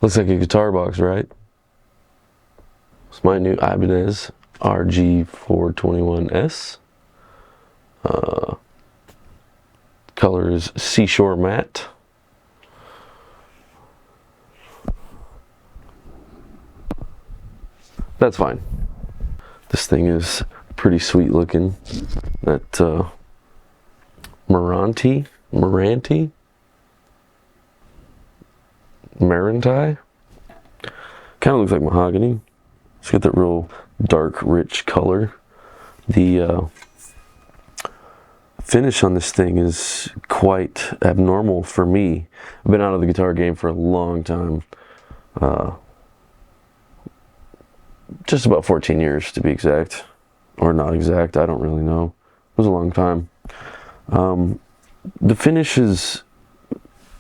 Looks like a guitar box, right? It's my new Ibanez RG421S. Color is Seashore Matte. That's fine. This thing is pretty sweet looking. That Maranti? Kind of looks like mahogany. It's got that real dark, rich color. The finish on this thing is quite abnormal for me. I've been out of the guitar game for a long time. Just about 14 years to be exact. Or not exact, I don't really know. It was a long time. The finish is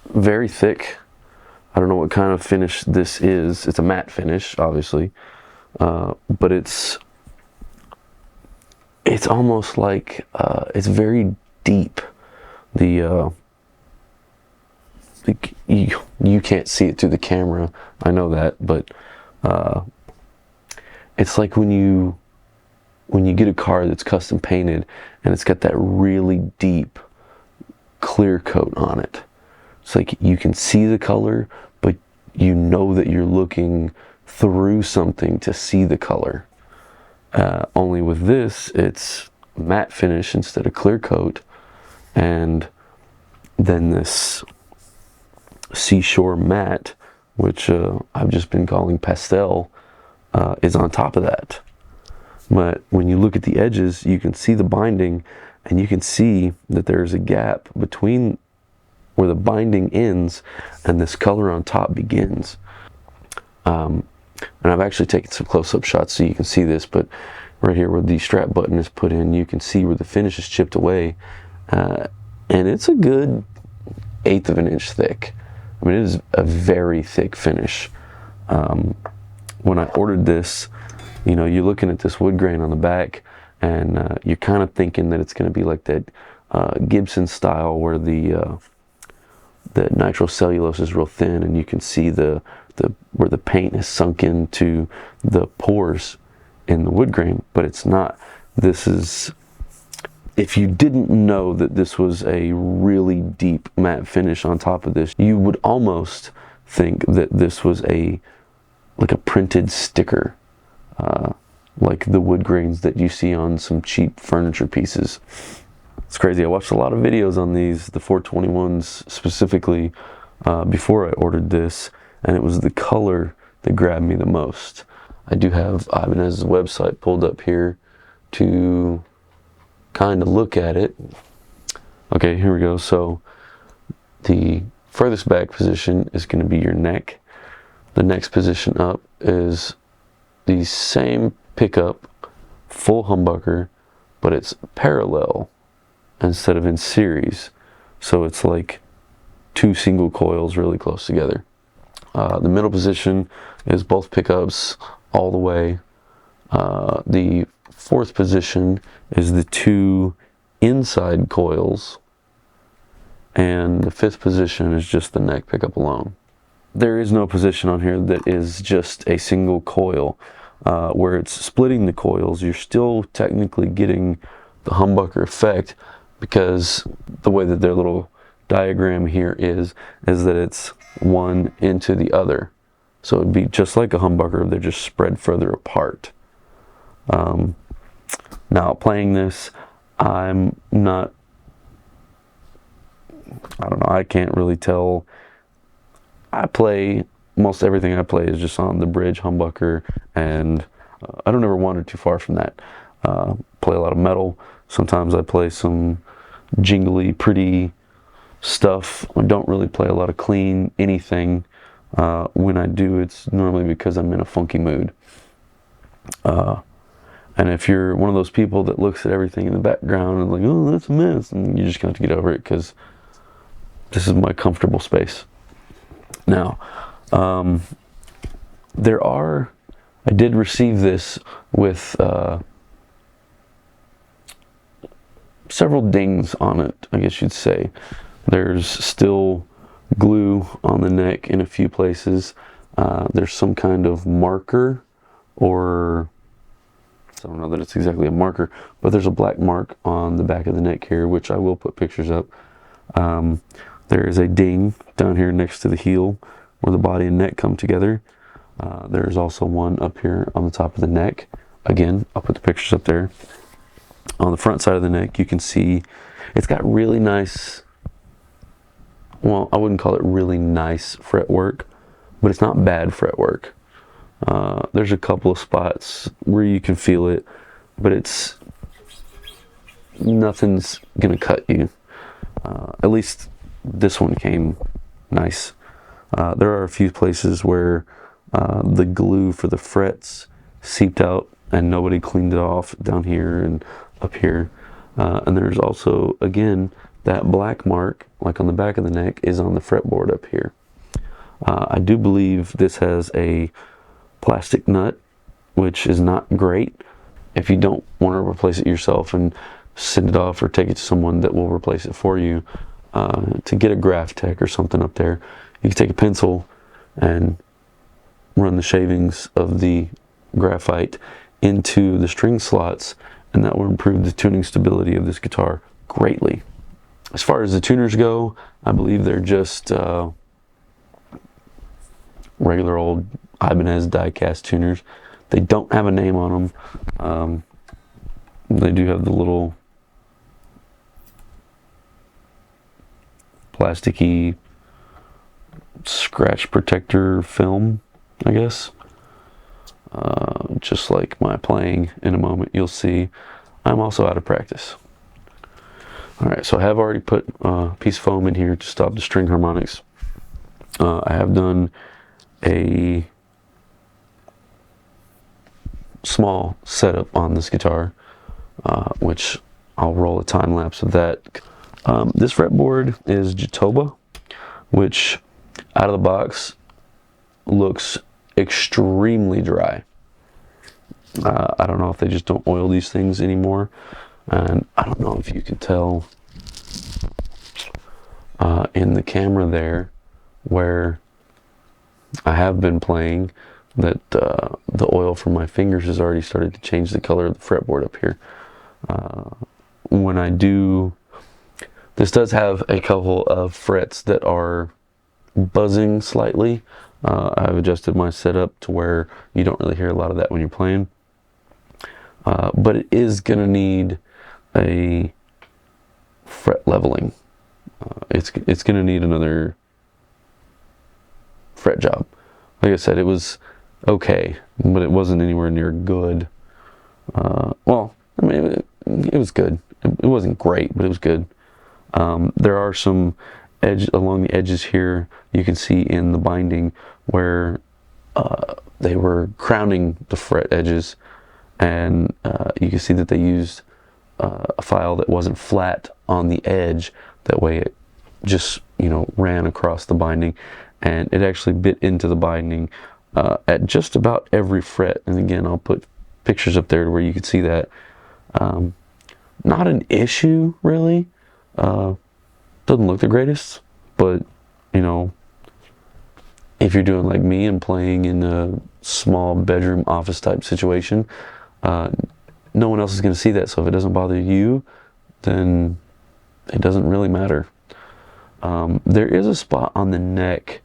very thick. I don't know what kind of finish this is. It's a matte finish, obviously. But it's almost like it's very deep. You can't see it through the camera, I know that, but it's like when you get a car that's custom painted and it's got that really deep clear coat on it. It's like you can see the color, but you know that you're looking through something to see the color. Only with this, it's matte finish instead of clear coat, and then this Seashore Matte, which I've just been calling pastel, is on top of that. But when you look at the edges, you can see the binding, and you can see that there's a gap between where the binding ends and this color on top begins. And I've actually taken some close-up shots so you can see this, but right here where the strap button is put in, you can see where the finish is chipped away, and it's a good 1/8 of an inch thick. I mean, it is a very thick finish. When I ordered this, you know, you're looking at this wood grain on the back, and you're kind of thinking that it's going to be like that Gibson style where the nitrocellulose is real thin, and you can see where the paint is sunk into the pores in the wood grain, but it's not. This is, if you didn't know that this was a really deep matte finish on top of this, you would almost think that this was like a printed sticker, like the wood grains that you see on some cheap furniture pieces. It's crazy. I watched a lot of videos on these, the 421s specifically, before I ordered this, and it was the color that grabbed me the most. I do have Ibanez's website pulled up here to kind of look at it. Okay, here we go. So the furthest back position is going to be your neck. The next position up is the same pickup, full humbucker, but it's parallel instead of in series. So it's like two single coils really close together. The middle position is both pickups all the way. The fourth position is the two inside coils, and the fifth position is just the neck pickup alone. There is no position on here that is just a single coil. Where it's splitting the coils, you're still technically getting the humbucker effect, because the way that their little diagram here is that it's one into the other. So it'd be just like a humbucker, they're just spread further apart. Now playing this, I don't know, I can't really tell. Most everything I play is just on the bridge humbucker, and I don't ever wander too far from that. Play a lot of metal. Sometimes I play some jingly, pretty stuff. I don't really play a lot of clean anything. When I do, it's normally because I'm in a funky mood. And if you're one of those people that looks at everything in the background and like, oh, that's a mess, and you're just going to have to get over it, because this is my comfortable space. Now, I did receive this with several dings on it, I guess you'd say. There's still glue on the neck in a few places. there's some kind of marker, or I don't know that it's exactly a marker, but there's a black mark on the back of the neck here, which I will put pictures up. There is a ding down here next to the heel where the body and neck come together. There's also one up here on the top of the neck. Again, I'll put the pictures up there. On the front side of the neck, you can see it's got really nice, well, I wouldn't call it really nice fretwork, but it's not bad fretwork. There's a couple of spots where you can feel it, but it's nothing's gonna cut you. At least this one came nice. There are a few places where the glue for the frets seeped out and nobody cleaned it off, down here and up here. And there's also, again, that black mark, like on the back of the neck, is on the fretboard up here. I do believe this has a plastic nut, which is not great. If you don't want to replace it yourself and send it off or take it to someone that will replace it for you, to get a Graph Tech or something up there, you can take a pencil and run the shavings of the graphite into the string slots, and that will improve the tuning stability of this guitar greatly. As far as the tuners go, I believe they're just regular old Ibanez die-cast tuners. They don't have a name on them. They do have the little plasticky scratch protector film, I guess. Just like my playing in a moment, you'll see I'm also out of practice. Alright, so I have already put a piece of foam in here to stop the string harmonics. I have done a small setup on this guitar, which I'll roll a time lapse of that. This fretboard is Jatoba, which out of the box looks extremely dry. I don't know if they just don't oil these things anymore, and I don't know if you can tell in the camera there where I have been playing that the oil from my fingers has already started to change the color of the fretboard up here. When I do, this does have a couple of frets that are buzzing slightly. I've adjusted my setup to where you don't really hear a lot of that when you're playing. But it is going to need a fret leveling. It's going to need another fret job. Like I said, it was okay, but it wasn't anywhere near good. Well, I mean, it was good. It wasn't great, but it was good. There are some along the edges here, you can see in the binding where they were crowning the fret edges, and you can see that they used a file that wasn't flat on the edge. That way it just, ran across the binding, and it actually bit into the binding at just about every fret. And again, I'll put pictures up there where you can see that. Not an issue, really. Doesn't look the greatest, but if you're doing like me and playing in a small bedroom office type situation, no one else is going to see that. So if it doesn't bother you, then it doesn't really matter. There is a spot on the neck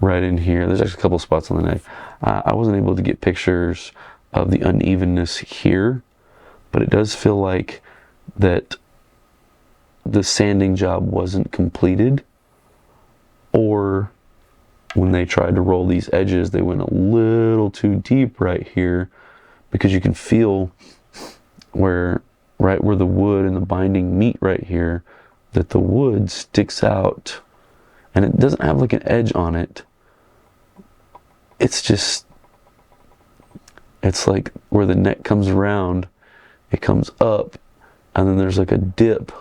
right in here. There's actually a couple spots on the neck. I wasn't able to get pictures of the unevenness here, but it does feel like that the sanding job wasn't completed, or when they tried to roll these edges, they went a little too deep right here, because you can feel right where the wood and the binding meet right here, that the wood sticks out, and it doesn't have like an edge on it. It's like where the neck comes around, it comes up, and then there's like a dip,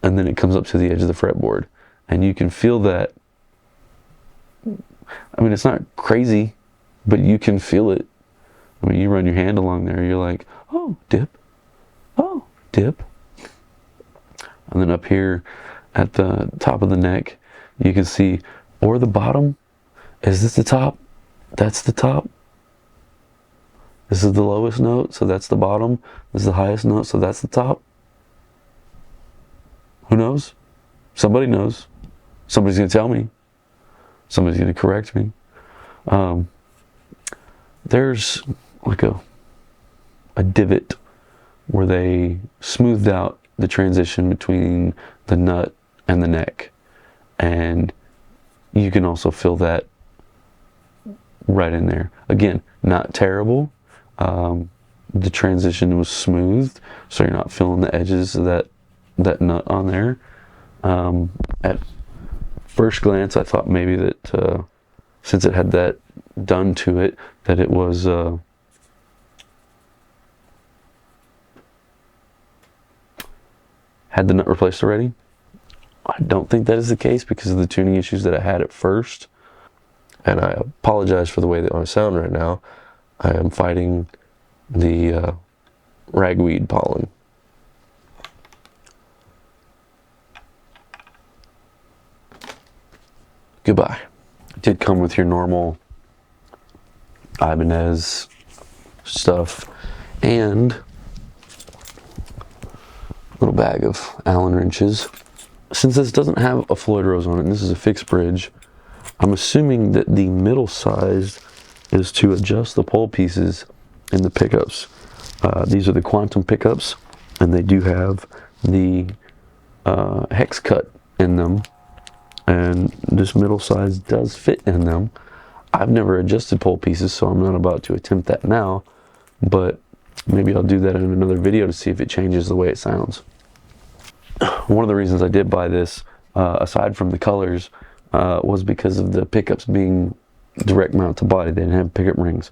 and then it comes up to the edge of the fretboard, and you can feel that. I mean, it's not crazy, but you can feel it. I mean, you run your hand along there, you're like, oh, dip, oh, dip. And then up here at the top of the neck, you can see, or the bottom, is this the top That's the top. This is the lowest note, so that's the bottom. This is the highest note, so that's the top. Who knows? Somebody knows. Somebody's going to tell me. Somebody's going to correct me. There's like a divot where they smoothed out the transition between the nut and the neck. And you can also feel that right in there. Again, not terrible. The transition was smooth, so you're not feeling the edges of that nut on there. At first glance, I thought maybe that since it had that done to it, that it was had the nut replaced already. I don't think that is the case because of the tuning issues that I had at first. And I apologize for the way that I sound right now. I am fighting the ragweed pollen. Goodbye. It did come with your normal Ibanez stuff and a little bag of Allen wrenches. Since this doesn't have a Floyd Rose on it, and this is a fixed bridge, I'm assuming that the middle size is to adjust the pole pieces in the pickups. These are the quantum pickups, and they do have the hex cut in them, and this middle size does fit in them. I've never adjusted pole pieces, so I'm not about to attempt that now, but maybe I'll do that in another video to see if it changes the way it sounds. One of the reasons I did buy this, aside from the colors, was because of the pickups being direct mount to body. They didn't have pickup rings.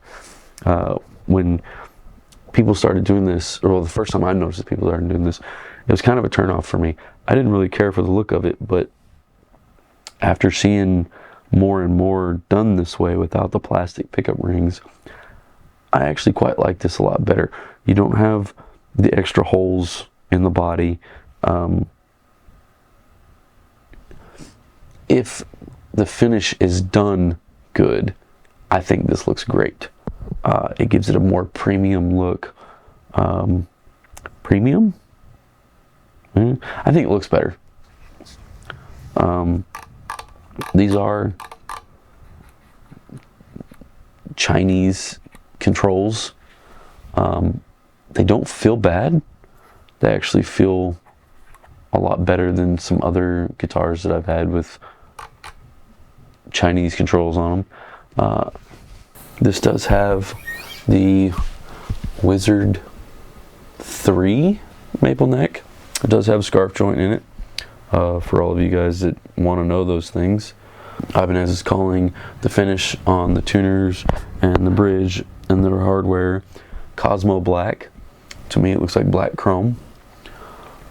When people started doing this, or well, the first time I noticed that people started doing this, it was kind of a turnoff for me. I didn't really care for the look of it, but after seeing more and more done this way without the plastic pickup rings, I actually quite like this a lot better. You don't have the extra holes in the body. If the finish is done good, I think this looks great. It gives it a more premium look. Premium? I think it looks better. These are Chinese controls. They don't feel bad. They actually feel a lot better than some other guitars that I've had with Chinese controls on them. This does have the Wizard 3 maple neck. It does have a scarf joint in it. For all of you guys that want to know those things, Ibanez is calling the finish on the tuners and the bridge and their hardware Cosmo Black. To me, it looks like black chrome.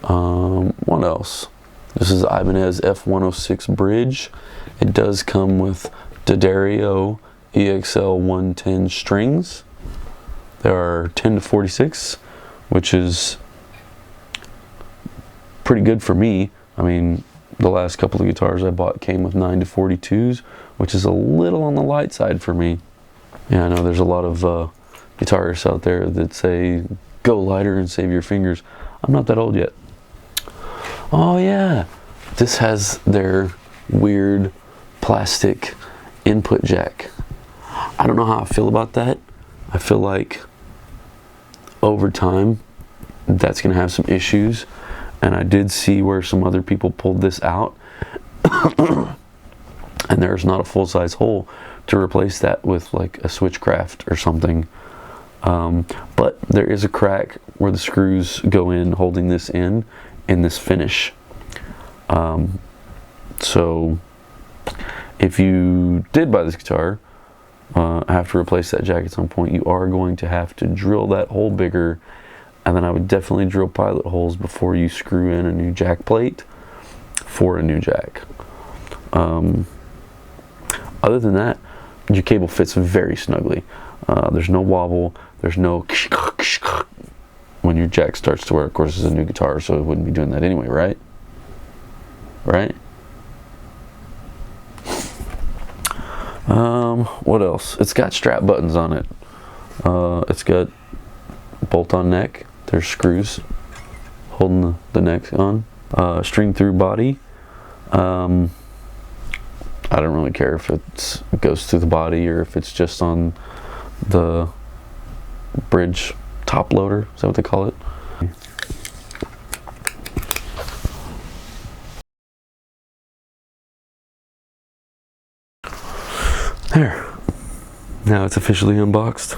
What else? This is the Ibanez F106 bridge. It does come with D'Addario EXL 110 strings. There are 10 to 46, which is pretty good for me. I mean, the last couple of guitars I bought came with 9 to 42s, which is a little on the light side for me. Yeah, I know there's a lot of guitarists out there that say, go lighter and save your fingers. I'm not that old yet. Oh yeah, this has their weird plastic input jack. I don't know how I feel about that. I feel like over time that's gonna have some issues, and I did see where some other people pulled this out and there's not a full-size hole to replace that with like a Switchcraft or something. But there is a crack where the screws go in holding this in this finish. So if you did buy this guitar, have to replace that jack at some point, you are going to have to drill that hole bigger, and then I would definitely drill pilot holes before you screw in a new jack plate for a new jack. Other than that, your cable fits very snugly. There's no wobble, there's no when your jack starts to wear. Of course, it's a new guitar, so it wouldn't be doing that anyway, right? Right? What else? It's got strap buttons on it. It's got bolt-on neck. There's screws holding the neck on. String through body. I don't really care if it goes through the body or if it's just on the bridge top loader. Is that what they call it? There. Now it's officially unboxed.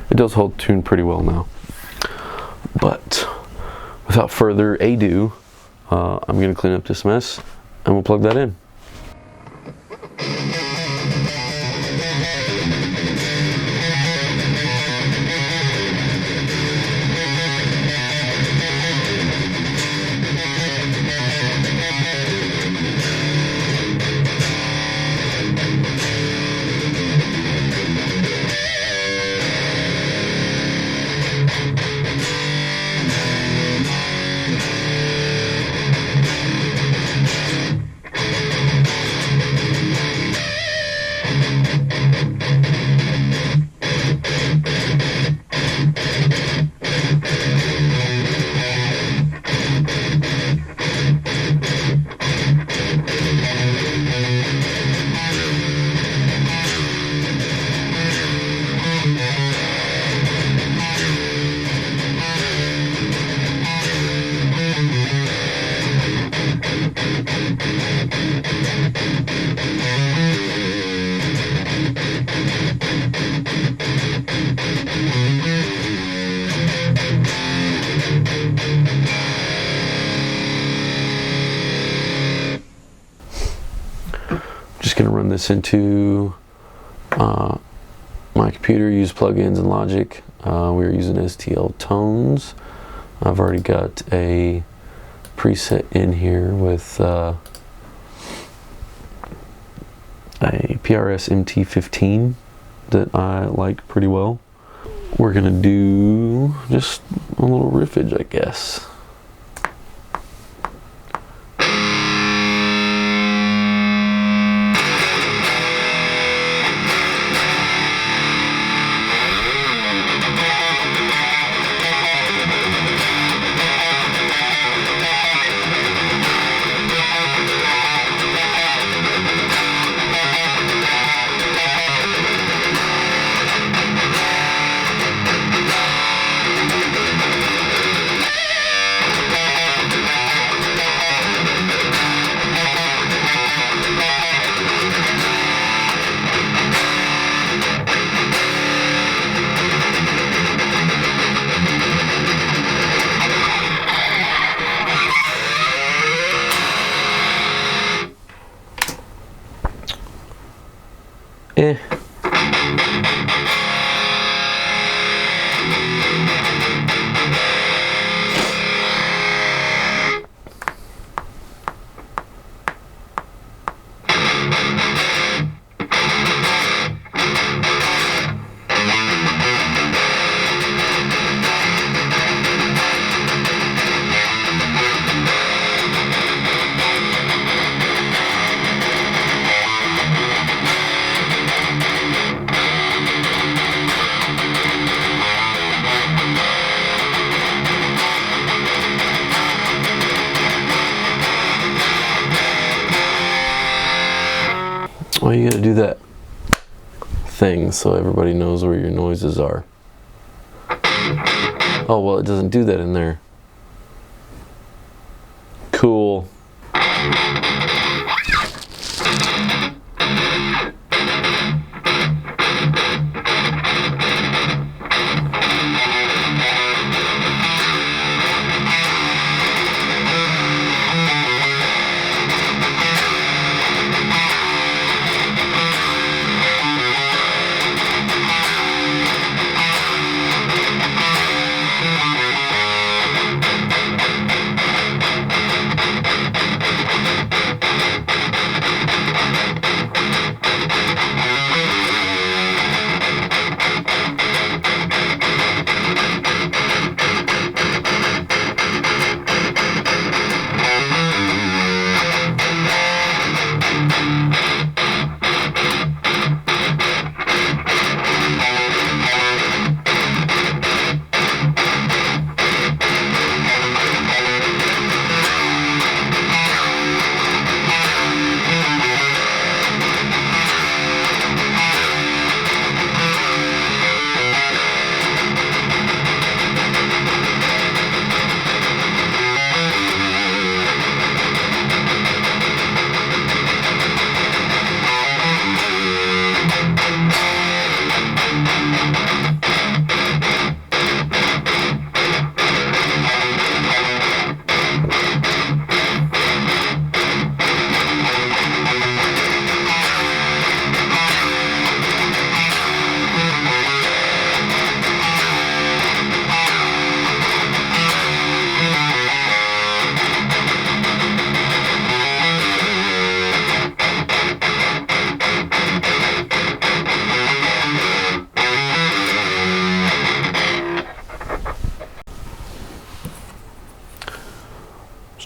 It does hold tune pretty well now. But without further ado, I'm going to clean up this mess and we'll plug that in. Just going to run this into my computer, use plugins and Logic. We're using STL Tones. I've already got a preset in here with a PRS MT15 that I like pretty well. We're going to do just a little riffage, I guess. Well, you gotta do that thing so everybody knows where your noises are. Oh, well, it doesn't do that in there. Cool.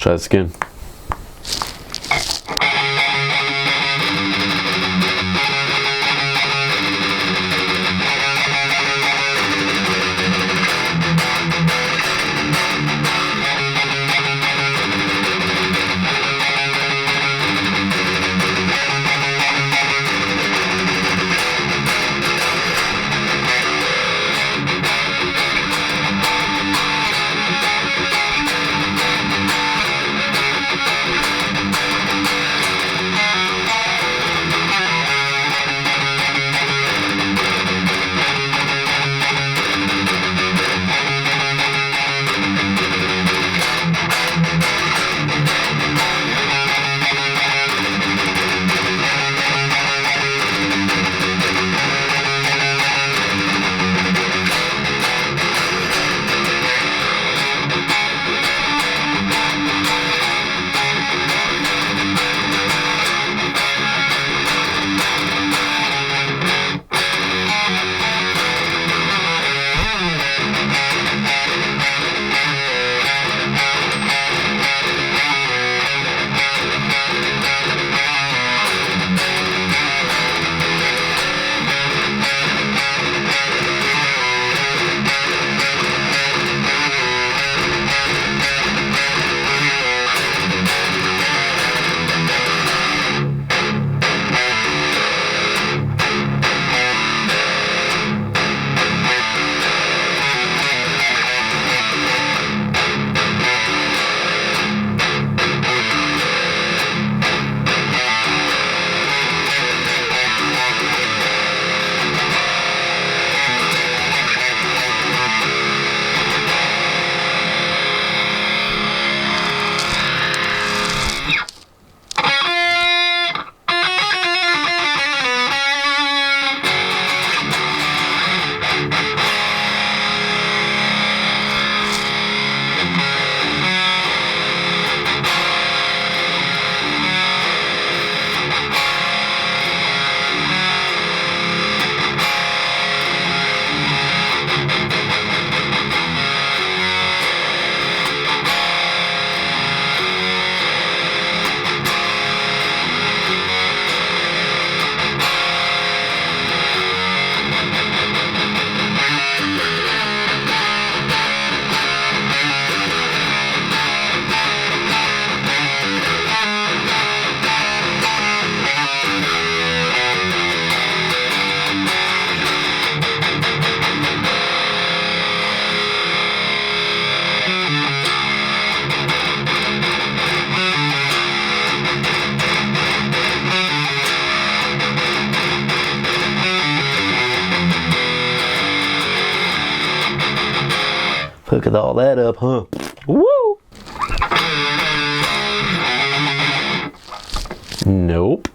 try this again. Hook all that up, huh? Woo! Nope.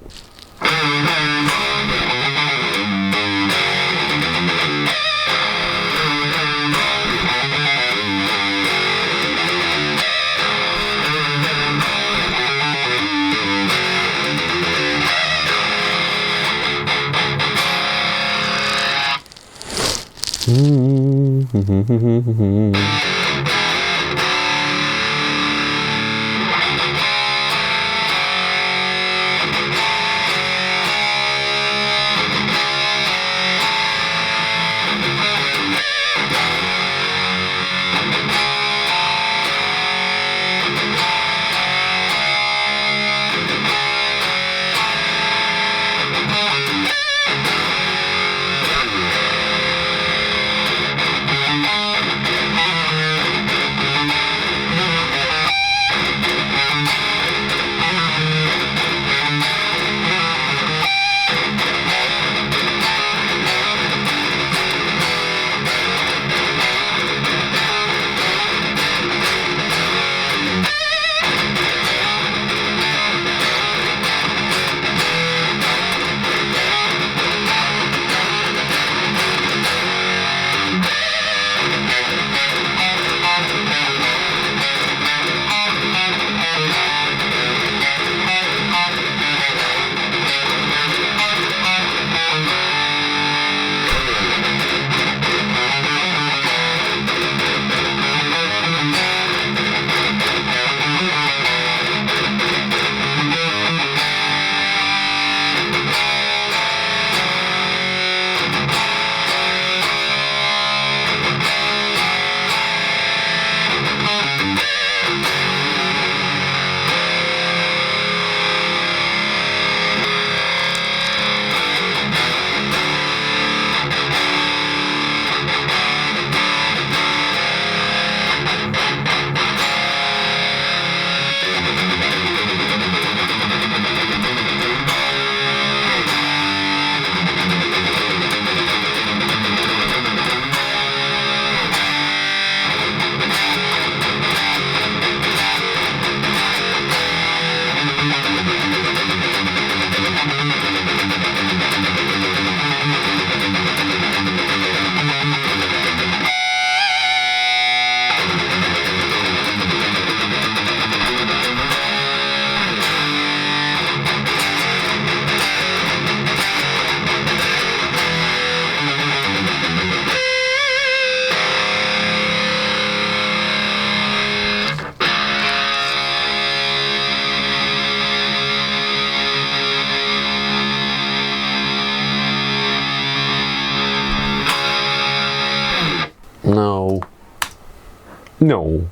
No.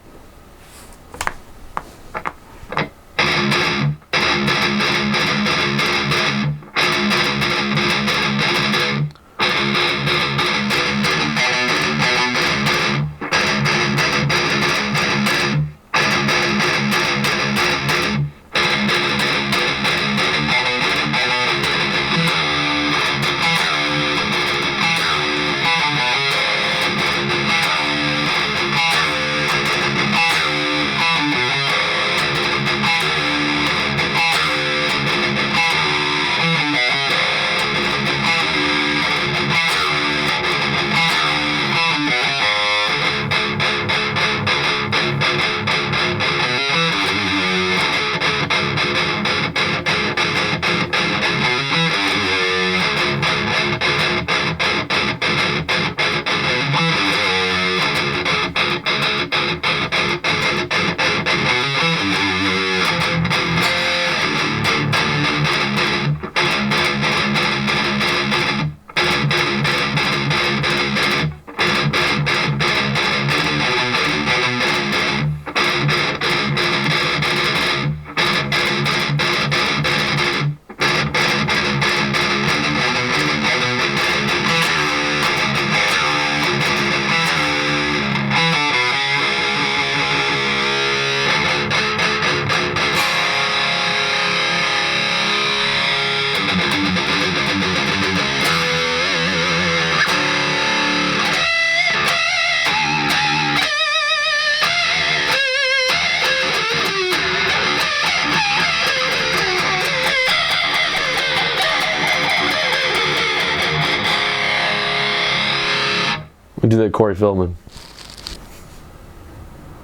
We do that Corey Feldman.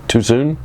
Too soon?